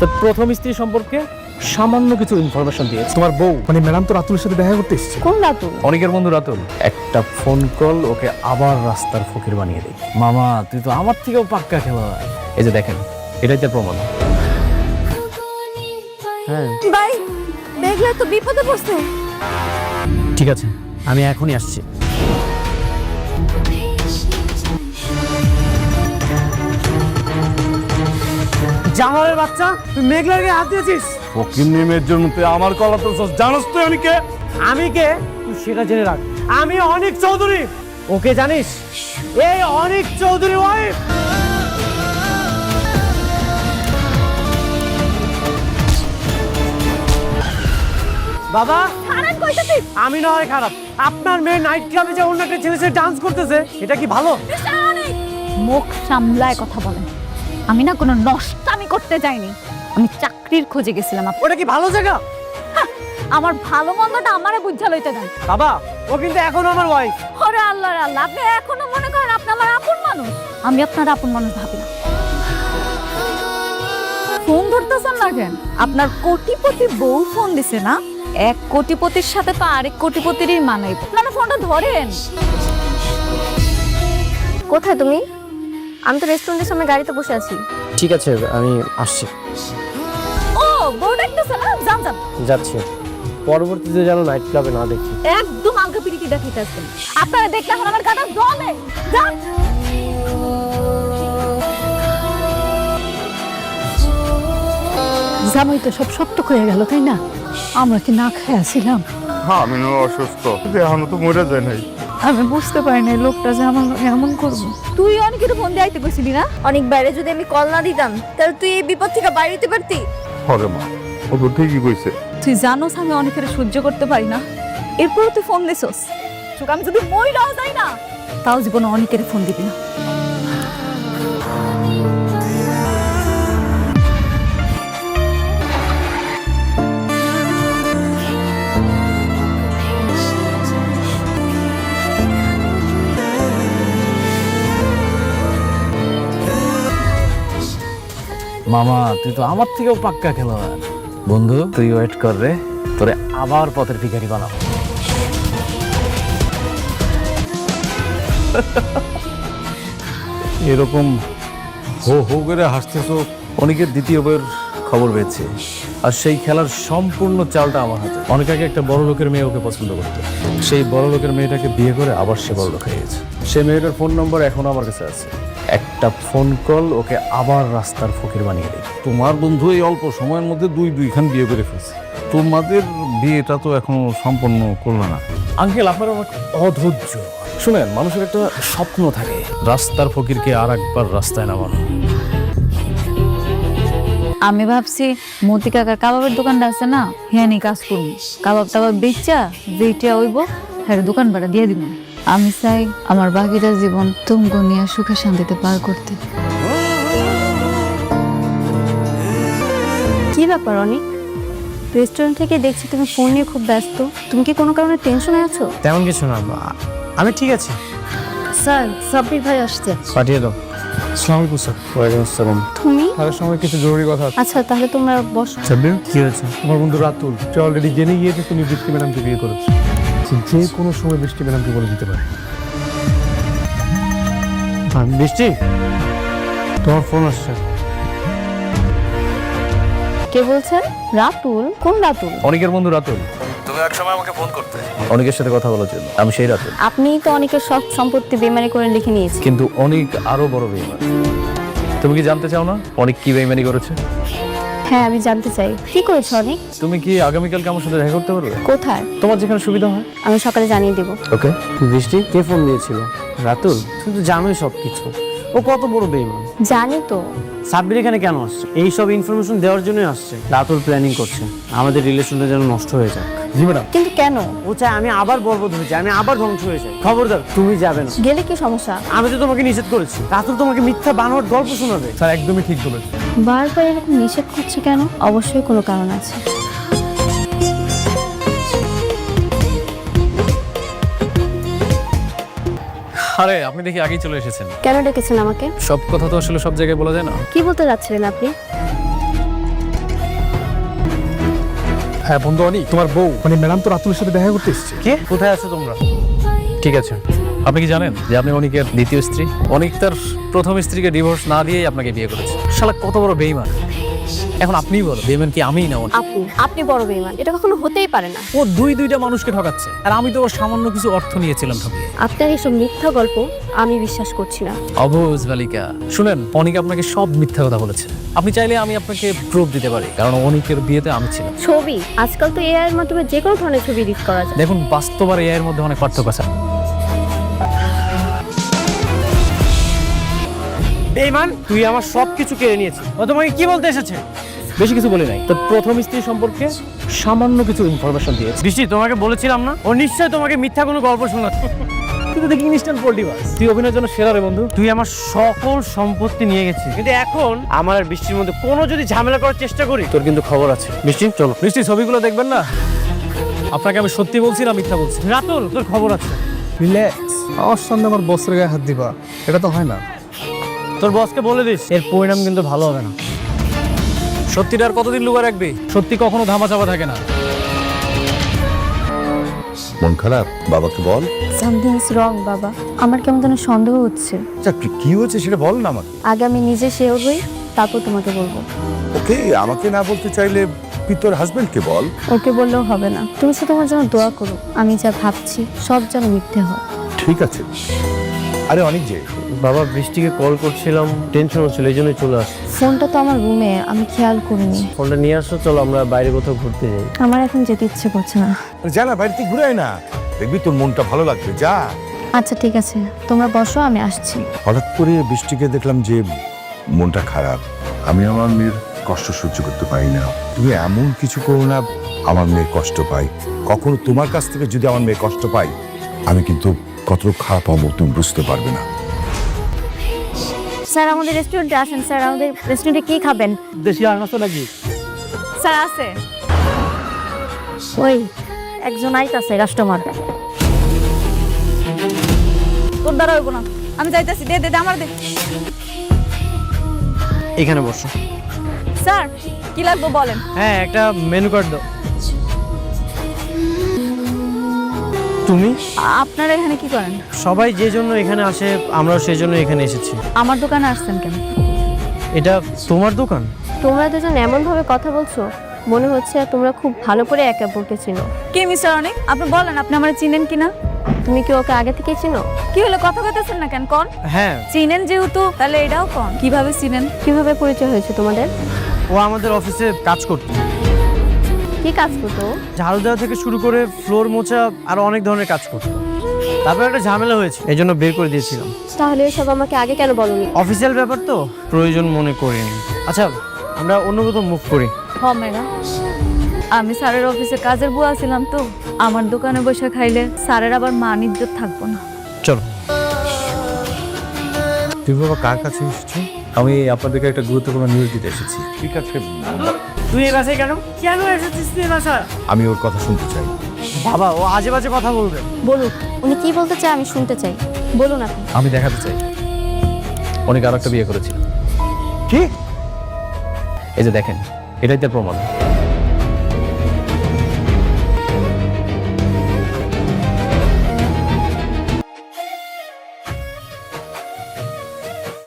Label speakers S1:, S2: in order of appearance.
S1: তো প্রথম স্ত্রী সম্পর্কে সামান্য কিছু ইনফরমেশন দিয়েছে। তোমার বউ
S2: মানে ম্যাডাম তো রাতুলের সাথে দেখা করতে এসেছে।
S3: কোন রাতুল?
S1: অনেকের বন্ধু রাতুল। একটা ফোন কল ওকে আবার রাস্তার ফকির বানিয়ে দেয়। মামা তুই তো আমার থেকেও পাক্কা খেলোয়াড়। এই যে দেখেন, এটাই তার প্রমাণ। হ্যাঁ
S3: ভাই, দেখলে তো বিপদে পড়ছে।
S1: ঠিক আছে, আমি এখনই আসছি।
S2: জামালের বাচ্চা, তুই মেঘলার গায়ে হাত দিয়েছিস।
S4: ফকির নেমের জন্য তুই আমার কলা তো জানোস তুই আমি কে?
S2: আমি কে তুই সেটা জেনে রাখ। আমি অনিক চৌধুরী। ওকে জানিস? এই অনিক চৌধুরী ওয়াইফ। বাবা
S3: ছাড়েন কইতাছিস।
S2: আমি না হয় খারাপ, আপনার মেয়ে নাইট ক্লাবে যে অন্য একটা ছেলের সাথে ডান্স করতেছে, এটা কি ভালো?
S3: মুখ সামলায় কথা বলেন। আমি না কোনো নষ্টামি করতে যাইনি, আমি চাকরির খোঁজে গেছিলাম।
S2: ওটা কি ভালো জায়গা?
S3: আমার ভালো মন্দটা আমারে বুঝা লইতে দেন।
S2: বাবা, ও কিন্তু এখনো আমার ওয়াইফ।
S3: ওরে আল্লাহ রে আল্লাহ, আপনি এখনো মনে করেন আপনি আমার আপন মানুষ? আমি আপনার আপন মানুষ ভাবি না। ফোন ধরতেছেন না কেন? আপনার কোটিপতি বউ ফোন দিছে না? এক কোটিপতির সাথে তো আরেক কোটিপতিরই মানাই। আপনারা ফোনটা ধরেন।
S5: কোথায় তুমি? আমি তো রেস্টুরেন্টের সামনে গাড়িতে বসে আছি।
S1: ঠিক আছে, আমি আসছি।
S3: ও বউ ডাকতেছে না? যান যান।
S1: যাচ্ছি, পরবর্তীতে যেন নাইট ক্লাবে না দেখি।
S3: একদম আলগা পিরিতি দেখাইতেছেন। আপনারা দেখলে এখন আমার গাটা জ্বলে। যান।
S6: জামাই তো সব সত্য হয়ে গেল, তাই না? আমরা কি না খেয়ে আসছিলাম?
S4: হ্যাঁ আমি অসুস্থ, এখনো তো মরে যায় নাই।
S6: আমি বুঝতে পারি না লোকটা যে আমার এমন করবো।
S3: তুই অনেকের ফোন দিয়ে আইতে কইছিলি না?
S5: অনেক বাইরে যদি আমি কল না দিতাম তাহলে তুই এই বিপদ থেকে বাইরে হতে পারতি।
S4: হবে মা, ও তো ঠিকই কইছে।
S3: তুই জানোস আমি অনেকের সহ্য করতে পারি না, এরপরও তুই ফোন দিছস। চোখ আমি যদি মইরাও যাই না, তাও জীবনে অনেকের ফোন দিবি না।
S1: মামা তুই তো আমার থেকেও পাক্কা খেলোয়াড়। বন্ধু তুই ওয়েট কর রে, তোরে আবার পথের ভিখারি বানাবো।
S4: এরকম হো হো করে হাসতেছো।
S1: অনেকের দ্বিতীয় বইয়ের খবর পেয়েছে, আর সেই খেলার সম্পূর্ণ চালটা আমার হাতে। অনেক আগে একটা বড় লোকের মেয়ে ওকে পছন্দ করতো, সেই বড় লোকের মেয়েটাকে বিয়ে করে আবার সে বড় লোক হয়ে গেছে। সেই মেয়েটার ফোন নম্বর এখনো আমার কাছে আছে। একটা ফোন কল ওকে আবার রাস্তার ফকির বানিয়ে দেয়।
S4: তোমার বন্ধু এই অল্প সময়ের মধ্যে দুইখান বিয়ে করে ফেলছে। তোমাদের বিয়েটা তো এখনো সম্পন্ন করলো না।
S1: আঙ্কেল আপনার অনেক অধৈর্য। শুনেন, মানুষের একটা স্বপ্ন থাকে, রাস্তার ফকিরকে আর একবার রাস্তায় নামানো।
S3: আমি ভাবছি মতি কাকার কাবাবের দোকানটা আছে না, হ্যাঁ নি কাজ করবো। কাবাব টাবাব বেচা যেইটা হইব হ্যাঁ দোকান ভাড়া দিয়ে দিব। আমি চাই আমার বাকিটা জীবন তুমগো নিয়ে সুখে শান্তিতে পার করতে।
S5: কি ব্যাপার অনিক? রেস্টুরেন্ট থেকে দেখছি তুমি ফোন নিয়ে খুব ব্যস্ত। তুমি কি কোনো কারণে টেনশনে আছো?
S2: তেমন কিছু না, আমি ঠিক আছি।
S5: স্যার, সাব্বির ভাই আসছে।
S2: পাঠিয়ে দাও। আসসালামু আলাইকুম স্যার।
S1: ওয়ালাইকুম আসসালাম।
S5: তুমি?
S2: তার সঙ্গে কিছু জরুরি কথা আছে।
S5: আচ্ছা তাহলে তোমরা বসো।
S2: সাব্বির, কি হয়েছে? তোমার বন্ধু রাতুল সে অলরেডি জেনে গিয়েছে তুমি বৃষ্টি ম্যাডামকে বিয়ে করেছো। সে যে কোনো সময় বৃষ্টি ম্যাডামকে বলে দিতে পারে। বৃষ্টি, তোমার ফোন আসছে।
S5: কে বলছেন? রাতুল? কোন রাতুল?
S1: অনেকের বন্ধু রাতুল। তুমি এক সময় আমাকে ফোন করতে অনেকের সাথে কথা বলার জন্য। আমি সেই রাতুল।
S5: আপনি তো অনেকের সব সম্পত্তি বেমানি করে লিখে নিয়েছেন।
S1: কিন্তু অনেক আরো বড় বেঈমান। তুমি কি জানতে চাও না অনেক কি বেঈমানি করেছে?
S5: হ্যাঁ আমি জানতে চাই, কি করেছো অনেক?
S1: তুমি কি আগামীকালকে আমার সাথে দেখা করতে পারবে?
S5: কোথায়?
S1: তোমার যেখানে সুবিধা হয়।
S5: আমি সকালে জানিয়ে দেবো।
S1: ওকে।
S2: বৃষ্টি, কে ফোন দিয়েছিল? রাতুল? তুমি তো জানোই সব কিছু। ও কত বড় বেঈমান।
S5: জানি তো।
S2: সাব্বির এখানে কেন আসছে? এই সব ইনফরমেশন দেওয়ার জন্যই আসছে। রাতুল প্ল্যানিং করছে আমাদের রিলেশনটা যেন নষ্ট হয়ে যায়। জি ম্যাডাম।
S5: কিন্তু কেন?
S2: ও চাই আমি আবার বরবাদ হয়ে যাই, আমি আবার ধ্বংস হয়ে যাই। খবরদার তুমি যাবে না।
S5: গেলে কি সমস্যা?
S2: আমি তো তোমাকে নিষেধ করেছি। রাতুল তোমাকে মিথ্যা বানোয়ার গল্প শোনাবে। স্যার একদমই ঠিক বলেছে।
S5: বারবার এরকম নিষেধ করছে কেন? অবশ্যই কোনো কারণ আছে।
S1: আরে আপনি দেখি আগেই চলে এসেছেন।
S5: কেন ডেকেছেন আমাকে?
S1: সব কথা তো আসলে সব জায়গায় বলা যায় না।
S5: কি বলতে যাচ্ছিলেন আপনি?
S2: হ্যাঁ বন্ধু অনি, তোমার বউ মানে ম্যাডাম তো রাতুলের সাথে দেখা করতে এসেছে।
S1: কে? কোথায় আছো তোমরা? ঠিক আছে, আপনি কি জানেন যে আপনি অনিকের দ্বিতীয় স্ত্রী? অনিক তার প্রথম স্ত্রীকে ডিভোর্স না দিয়েই আপনাকে বিয়ে করেছে। শালা কত বড় বেঈমান! এখন আপনিই বলো, বেঈমান কি আমিই না অনি?
S5: আপনি বড় বেঈমান, এটা কখনো হতেই পারে না।
S1: ও দুইটা মানুষকে ঠকাচ্ছে, আর আমি তো ওর সামান্য কিছু অর্থ নিয়েছিলাম ঠকিয়ে।
S5: আপনার এইসব মিথ্যা গল্প আমি বিশ্বাস করছি না।
S1: অবুঝ বালিকা, শুনেন, অনিক আপনাকে সব মিথ্যা কথা বলেছে। আপনি চাইলে আমি আপনাকে প্রুফ দিতে পারি, কারণ অনিকের বিয়েতে আমি ছিলাম।
S5: ছবি, আজকাল তো এআই এর মাধ্যমে যে কোনো ধরনের ছবি এডিট করা যায়।
S1: দেখুন, বাস্তব আর এআই এর মধ্যে অনেক পার্থক্য আছে।
S7: বেঈমান, তুই আমার সবকিছু কেড়ে নিয়েছিস। ও তোমাকে কি বলতে এসেছে?
S1: বেশি কিছু বলি নাই, তোর প্রথম স্ত্রী সম্পর্কে সামান্য কিছু ইনফরমেশন দিয়েছে।
S7: বৃষ্টি, তোমাকে বলেছিলাম না ও নিশ্চয়ই তোমাকে মিথ্যা কোনো গল্প শোনাচ্ছে।
S1: তুই তো দেখি ইনস্ট্যান্ট পোল্টিভাস, তুই অভিনয়ের জন্য সেরা রে বন্ধু।
S7: তুই আমার সকল সম্পত্তি নিয়ে গেছিস, কিন্তু এখন আমার আর বৃষ্টির মধ্যে কোনো যদি ঝামেলা করার চেষ্টা করি,
S1: তোর কিন্তু খবর আছে।
S7: বৃষ্টি চলো।
S1: বৃষ্টি, ছবিগুলো দেখবেন না? আপনাকে আমি সত্যি বলছি না মিথ্যা বলছি?
S7: রাতুল, তোর খবর আছে।
S2: রিল্যাক্স, আমার সামনে আমার বসের গায়ে হাত দিবা, এটা তো হয় না।
S7: তোর বসকে বলে দিস, এর পরিণাম কিন্তু ভালো হবে না।
S1: সত্যিটা আর কতদিন লুকা রাখবি? সত্যি কখনো ধামাচাপা থাকে না।
S8: মন খারাপ? বাবাকে বল।
S5: সামথিং ইজ রং বাবা, আমার কেমন যেন সন্দেহ হচ্ছে।
S8: আচ্ছা, কি হয়েছে সেটা বল না আমাকে।
S5: আগে আমি নিজে শিওর হই, তারপর তোমাকে বলবো।
S8: ওকে, আমাকে না বলতে চাইলে তুই তোর হাজবেন্ডকে বল।
S5: ওকে বললেও হবে না, তুমি শুধু আমার জন্য দোয়া করো, আমি যা ভাবছি সব যেন মিথ্যে হয়।
S8: ঠিক আছে। আরে অনেক যে
S7: বাবা, বৃষ্টিকে কল করছিলাম, টেনশন হচ্ছিল, এই জন্যই চলে আস।
S5: ফোনটা তো আমার রুমে, আমি খেয়াল করিনি।
S7: ফোনটা নিয়ে আসো, চলো আমরা বাইরে কোথাও ঘুরতে যাই।
S5: আমার এখন যেতে ইচ্ছে করছে না।
S8: যা না, বাড়িতে ঘুরে আয় না, দেখবি তোর মনটা ভালো লাগবে। যা।
S5: আচ্ছা ঠিক আছে, তোমরা বসো, আমি আসছি।
S8: হঠাৎ করে বৃষ্টিকে দেখলাম যে মনটা খারাপ। আমি আমার মেয়ের কষ্ট সহ্য করতে পারি না। তুমি এমন কিছু করো না আমার মেয়ে কষ্ট পায়। কখনো তোমার কাছ থেকে যদি আমার মেয়ে কষ্ট পাই, আমি কিন্তু কত খারাপ হবো তুমি বুঝতে পারবে না।
S5: স্যার আমাদের রেস্টুরেন্টে আসেন। স্যার আমাদের রেস্টুরেন্টে কি খাবেন?
S7: দেশি আনাস নাকি?
S5: স্যার আছে। ওই একজন আইতাছে কাস্টমার।
S3: তোর দ্বারা হইব না, আমি যাইতাছি। দে দে দে, আমার দে।
S7: এখানে বসো।
S3: স্যার কি লাগবে বলেন?
S7: হ্যাঁ, একটা মেনু কার্ড দাও। তুমি?
S3: আপনারা এখানে কি করেন?
S7: সবাই যে জন্য এখানে আসে, আমরাও সেই জন্য এখানে এসেছি।
S3: আমার দোকানে আসছেন কেন?
S7: এটা তোমার দোকান?
S5: তোমরা দুজন এমন ভাবে কথা বলছো, মনে হচ্ছে তোমরা খুব ভালো করে একে অপরকে চিনো।
S3: কি মিস্টার অনিক, আপনি বলেন আপনি আমার চিনেন কিনা?
S5: তুমি কি ওকে আগে থেকে চিনো?
S3: কি হলো, কথা কইতেছেন না কেন? কোন
S7: হ্যাঁ,
S3: চিনেন যেহেতু, তাহলে এটাও কোন কিভাবে চিনেন?
S5: কিভাবে পরিচয় হয়েছে তোমাদের?
S7: ও আমাদের অফিসে কাজ করতো।
S5: কি কাজ করতো?
S7: ঝাড়ু দেওয়া থেকে শুরু করে ফ্লোর মোছা আর অনেক ধরনের কাজ করতো। তারপর একটা ঝামেলা হয়েছে, এই জন্য বের করে দিয়েছিলাম।
S5: তাহলে এসব আমাকে আগে কেন বলনি?
S7: অফিসিয়াল ব্যাপার তো, প্রয়োজন মনে করিনি। আচ্ছা, আমরা অন্য কোথাও মুভ করি।
S3: মেঘা, আমি স্যারের অফিসে কাজের বুয়া ছিলাম তো, আমার দোকানে বসে খাইলে স্যারের আবার মান ইজ্জত থাকবো না।
S7: চলো।
S8: তুমি বাবা কার কাছে এসেছো?
S1: আমি আপনাদেরকে একটা গুরুত্বপূর্ণ নিউজ দিতে এসেছি।
S8: ঠিক আছে,
S7: তুই এই বাসায় কেন এসেছিস তুই এই বাসায়?
S8: আমি ওর কথা শুনতে চাই।
S7: বাবা, ও আজে বাজে কথা বলবে।
S5: বলুন, উনি কি বলতে চায় আমি শুনতে চাই। বলুন আপনি।
S1: আমি দেখাতে চাই অনেক আর একটা বিয়ে করেছিল।
S7: কি?
S1: এই যে দেখেন, এটাই তার প্রমাণ।